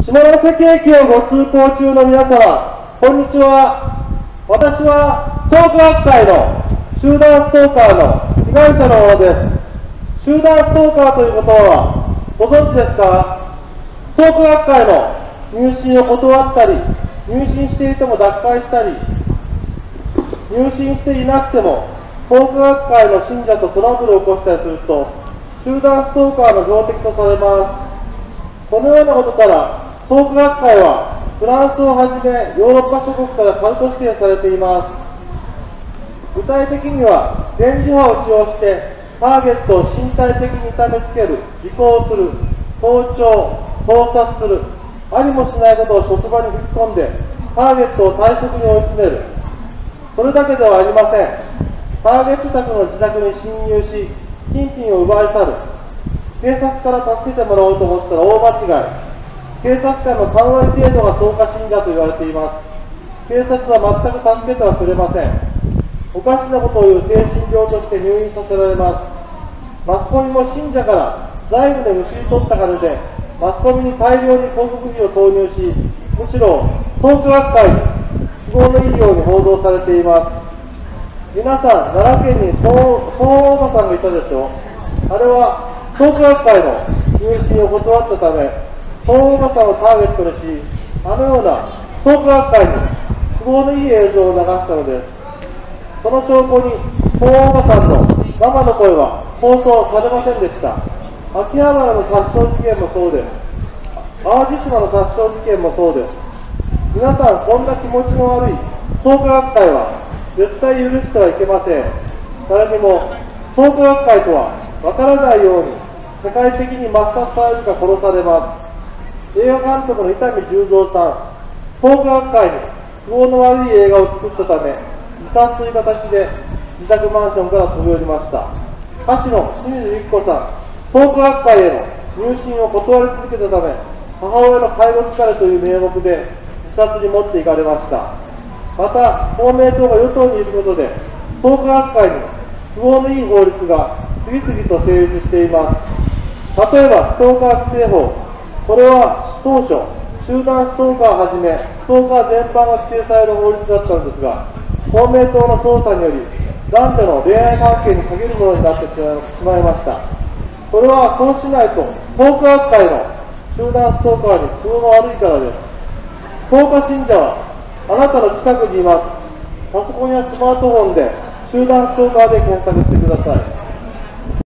下関駅をご通行中の皆様、こんにちは。私は創価学会の集団ストーカーの被害者のものです。集団ストーカーということはご存知ですか？創価学会の入信を断ったり、入信していても脱会したり、入信していなくても創価学会の信者とトラブルを起こしたりすると、集団ストーカーの標的とされます。このようなことから、創価学会はフランスをはじめヨーロッパ諸国からカルト指定されています。具体的には、電磁波を使用してターゲットを身体的に痛めつける、尾行する、盗聴、盗撮する、ありもしないことを職場に吹き込んで、ターゲットを退職に追い詰める。それだけではありません。ターゲット宅の自宅に侵入し、金品を奪い去る。警察から助けてもらおうと思ったら大間違い。警察官の3割程度が創価信者と言われています。警察は全く助けてはくれません。おかしなことを言う精神病として入院させられます。マスコミも信者から財務でむしり取った金で、マスコミに大量に広告費を投入し、むしろ創価学会に都合のいいように報道されています。皆さん、奈良県に総おばさんがいたでしょう。あれは創価学会の入信を断ったため、総おばさんをターゲットにし、あのような創価学会に都合のいい映像を流したのです。その証拠に、総おばさんの生の声は放送されませんでした。秋葉原の殺傷事件もそうです。淡路島の殺傷事件もそうです。皆さん、こんな気持ちの悪い創価学会は絶対許してはいけません。誰にも創価学会とは分からないように世界的に抹殺されるか殺されます。映画監督の伊丹十三さん、創価学会に都合の悪い映画を作ったため、自殺という形で自宅マンションから飛び降りました。歌手の清水由紀子さん、創価学会への入信を断り続けたため、母親の介護疲れという名目で自殺に持っていかれました。また、公明党が与党にいることで、創価学会に都合のいい法律が次々と成立しています。例えば、ストーカー規制法。これは当初、集団ストーカーをはじめ、ストーカー全般が規制される法律だったのですが、公明党の捜査により、男女の恋愛関係に限るものになってしまいました。それはそうしないと、創価学会の集団ストーカーに都合が悪いからです。創価信者は、あなたの近くにいます。パソコンやスマートフォンで集団ストーカーで検索してください。